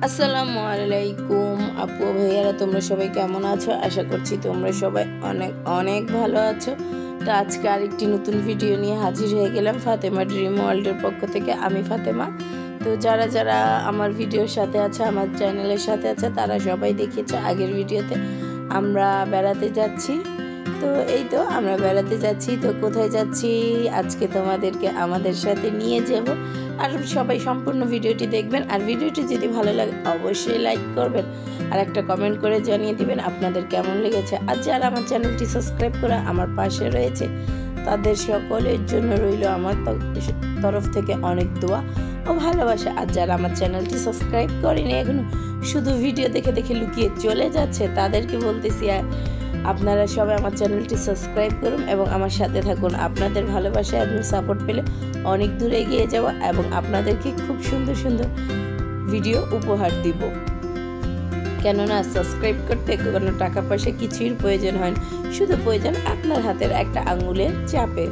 আসসালামু আলাইকুম আপু ভাইয়ারা, তোমরা সবাই কেমন আছো? আশা করছি তোমরা সবাই অনেক অনেক ভালো আছো। তো আজকে আরেকটি নতুন ভিডিও নিয়ে হাজির হয়ে গেলাম ফাতেমা ড্রিম ওয়ার্ল্ডের পক্ষ থেকে। আমি ফাতেমা। তো যারা যারা আমার ভিডিওর সাথে আছে, আমার চ্যানেলের সাথে আছে, তারা সবাই দেখেছে আগের ভিডিওতে আমরা বেড়াতে যাচ্ছি। তো এই তো আমরা বেড়াতে যাচ্ছি। তো কোথায় যাচ্ছি আজকে তোমাদেরকে আমাদের সাথে নিয়ে যাব। আর সবাই সম্পূর্ণ ভিডিওটি দেখবেন। আর ভিডিওটি যদি ভালো লাগে অবশ্যই লাইক করবেন আর একটা কমেন্ট করে জানিয়ে দিবেন আপনাদের কেমন লেগেছে। আর যারা আমার চ্যানেলটি সাবস্ক্রাইব করে আমার পাশে রয়েছে তাদের সকলের জন্য রইল আমার তরফ থেকে অনেক দোয়া ও ভালোবাসা। আর যারা আমার চ্যানেলটি সাবস্ক্রাইব করেনি এখনো, শুধু ভিডিও দেখে দেখে লুকিয়ে চলে যাচ্ছে, তাদেরকে বলতেছি আপনারা সবাই আমার চ্যানেলটি সাবস্ক্রাইব করুন এবং আমার সাথে থাকুন। আপনাদের ভালোবাসা এবং সাপোর্ট পেলে অনেক দূর এগিয়ে যাব এবং আপনাদেরকে খুব সুন্দর সুন্দর ভিডিও উপহার দিব। কেননা সাবস্ক্রাইব করতে কোনো টাকা পয়সা কিছুর প্রয়োজন হয় না, শুধু প্রয়োজন আপনার হাতের একটা আঙুলের চাপে।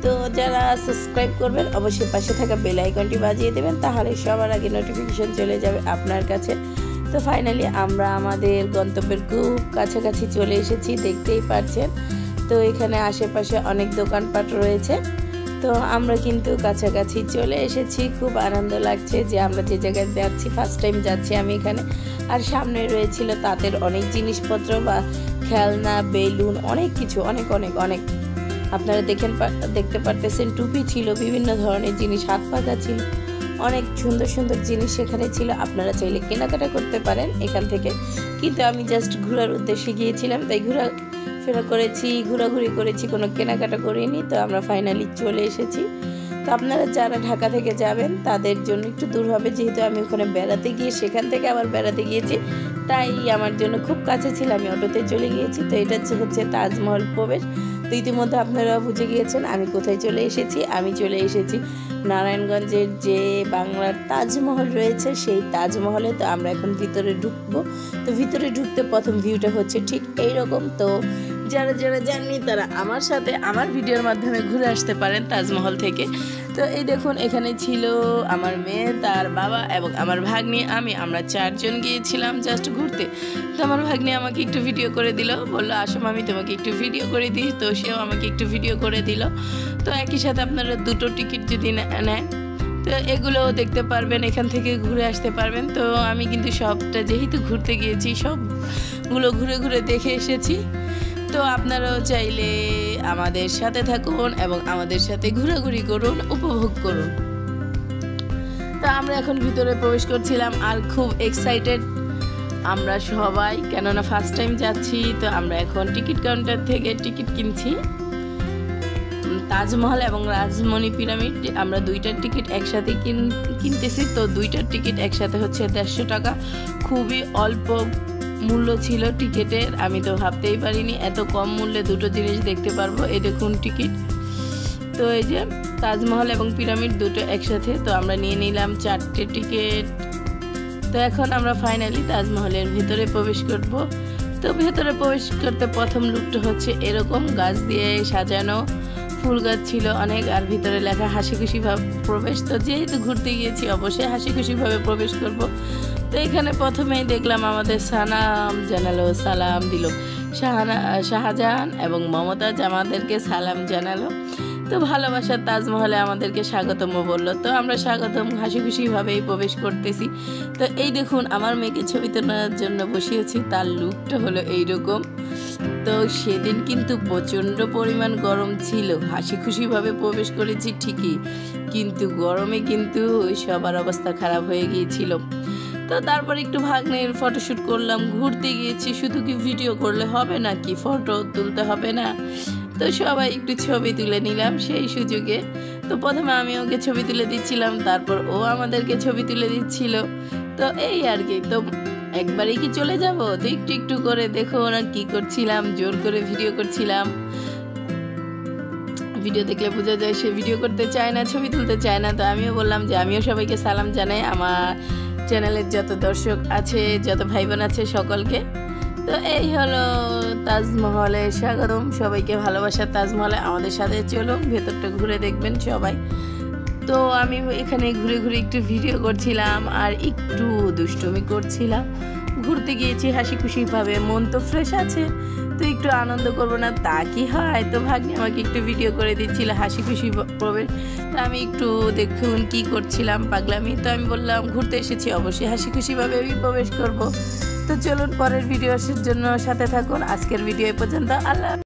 তো যারা সাবস্ক্রাইব করবেন অবশ্যই পাশে থাকা বেল আইকনটি বাজিয়ে দেবেন, তাহলে সবার আগে নোটিফিকেশন চলে যাবে আপনার কাছে। তো ফাইনালি আমরা আমাদের গন্তব্যের খুব কাছাকাছি চলে এসেছি, দেখতেই পাচ্ছেন। তো এখানে আশেপাশে অনেক দোকানপাট রয়েছে। তো আমরা কিন্তু কাছাকাছি চলে এসেছি। খুব আনন্দ লাগছে যে আমরা যে জায়গায় যাচ্ছি, ফার্স্ট টাইম যাচ্ছি আমি এখানে। আর সামনে রয়েছিল তাঁতের অনেক জিনিসপত্র বা খেলনা, বেলুন, অনেক কিছু, অনেক অনেক অনেক আপনারা দেখতে পারতেছেন। টুপি ছিল, বিভিন্ন ধরনের জিনিস, হাত পাখা ছিল, অনেক সুন্দর সুন্দর জিনিস সেখানে ছিল। আপনারা চাইলে কেনাকাটা করতে পারেন এখান থেকে, কিন্তু আমি জাস্ট ঘোরার উদ্দেশ্যে গিয়েছিলাম, তাই ঘোরাফেরা করেছি, ঘোরাঘুরি করেছি, কোনো কেনাকাটা করিনি। তো আমরা ফাইনালি চলে এসেছি। তো আপনারা যারা ঢাকা থেকে যাবেন তাদের জন্য একটু দূর হবে, যেহেতু আমি ওখানে বেড়াতে গিয়ে সেখান থেকে আবার বেড়াতে গিয়েছি, তাই আমার জন্য খুব কাছে ছিল, আমি অটোতে চলে গিয়েছি। তো এটা হচ্ছে তাজমহল প্রবেশ। তো ইতিমধ্যে আপনারা বুঝে গিয়েছেন আমি কোথায় চলে এসেছি। আমি চলে এসেছি নারায়ণগঞ্জের যে বাংলার তাজমহল রয়েছে সেই তাজমহলে। তো আমরা এখন ভিতরে ঢুকবো। তো ভিতরে ঢুকতে প্রথম ভিউটা হচ্ছে ঠিক এইরকম। তো যারা যারা জাননি তারা আমার সাথে আমার ভিডিওর মাধ্যমে ঘুরে আসতে পারেন তাজমহল থেকে। তো এই দেখুন, এখানে ছিল আমার মেয়ে, তার বাবা এবং আমার ভাগ্নি, আমরা চারজন গিয়েছিলাম জাস্ট ঘুরতে। তো আমার ভাগ্নি আমাকে একটু ভিডিও করে দিল, বললো আসো আমি তোমাকে একটু ভিডিও করে দিই। তো সেও আমাকে একটু ভিডিও করে দিল। তো একই সাথে আপনারা দুটো টিকিট যদি নেন তো এগুলোও দেখতে পারবেন, এখান থেকে ঘুরে আসতে পারবেন। তো আমি কিন্তু সবটা যেহেতু ঘুরতে গিয়েছি সবগুলো ঘুরে ঘুরে দেখে এসেছি। তো আপনারাও চাইলে আমাদের সাথে থাকুন এবং আমাদের সাথে ঘোরাঘুরি করুন, উপভোগ করুন। তো আমরা এখন ভিতরে প্রবেশ করছিলাম আর খুব এক্সাইটেড আমরা সবাই, কেননা ফার্স্ট টাইম যাচ্ছি। তো আমরা এখন টিকিট কাউন্টার থেকে টিকিট কিনছি। তাজমহল এবং রাজমণি পিরামিড আমরা দুইটার টিকিট একসাথে কিনতেছি। তো দুইটার টিকিট একসাথে হচ্ছে 150 টাকা। খুবই অল্প মূল্য ছিল টিকিটের, আমি তো ভাবতেই পারিনি এত কম মূল্যে দুটো জিনিস দেখতে পারবো। এই দেখুন টিকিট। তো এই যে তাজমহল এবং পিরামিড দুটো একসাথে। তো আমরা নিয়ে নিলাম 4টে টিকিট। তো এখন আমরা ফাইনালি তাজমহলের ভিতরে প্রবেশ করব। তো ভেতরে প্রবেশ করতে প্রথম লুকটা হচ্ছে এরকম, গাছ দিয়ে সাজানো, ফুল গাছ ছিল অনেক, আর ভিতরে লেখা হাসি খুশি ভাবে প্রবেশ। তো যেহেতু ঘুরতে গিয়েছি অবশ্যই হাসি খুশি ভাবে প্রবেশ করব। তো এখানে প্রথমেই দেখলাম আমাদের সালাম জানালো, সালাম দিল শাহজাহান এবং মমতাজ আমাদেরকে সালাম জানালো। তো ভালোবাসার তাজমহলে আমাদেরকে স্বাগতম বললো। তো আমরা স্বাগতম হাসি খুশিভাবেই প্রবেশ করতেছি। তো এই দেখুন আমার মেয়েকে ছবি তোলার জন্য বসিয়েছি, তার লুকটা হলো এইরকম। তো সেদিন কিন্তু প্রচণ্ড পরিমাণ গরম ছিল, হাসি খুশিভাবে প্রবেশ করেছি ঠিকই, কিন্তু গরমে কিন্তু সবার অবস্থা খারাপ হয়ে গিয়েছিল। তো তারপর একটু ভাগ্নের ফটোশ্যুট করলাম। ঘুরতে গিয়েছি, শুধু কি ভিডিও করলে হবে না, কি ফটো তুলতে হবে না? তো সবাই একটু ছবি তুলে নিলাম সেই সুযোগে। তো প্রথমে আমি ওকে ছবি তুলে দিচ্ছিলাম, তারপর ও আমাদেরকে ছবি তুলে দিচ্ছিল। তো এই আর কি, তো একবারেই কি চলে যাব? তো একটু একটু করে দেখো ওরা কি করছিলাম, জোর করে ভিডিও করছিলাম। ভিডিও দেখলে বোঝা যায় সে ভিডিও করতে চায় না, ছবি তুলতে চায় না। তো আমিও বললাম যে আমিও সবাইকে সালাম জানাই, আমার চ্যানেলের যত দর্শক আছে, যত ভাই বোন আছে সকলকে। তো এই হলো তাজমহলে স্বাগতম, সবাইকে ভালোবাসার তাজমহলে আমাদের সাথে চলুন, ভেতরটা ঘুরে দেখবেন সবাই। তো আমি এখানে ঘুরে ঘুরে একটু ভিডিও করছিলাম আর একটু দুষ্টুমি করছিলাম। ঘুরতে গিয়েছি হাসি খুশিভাবে, মন তো ফ্রেশ আছে, তো একটু আনন্দ করবো না তা কি হয়। তো ভাগ্নে আমাকে একটু ভিডিও করে দিচ্ছিল হাসি খুশি প্রবেশ। তো আমি একটু দেখুন কি করছিলাম পাগলামি। তো আমি বললাম ঘুরতে এসেছি, অবশ্যই হাসি খুশিভাবে আমি প্রবেশ করব। তো চলুন পরের ভিডিওর জন্য সাথে থাকুন। আজকের ভিডিও এ পর্যন্ত। আল্লাহ।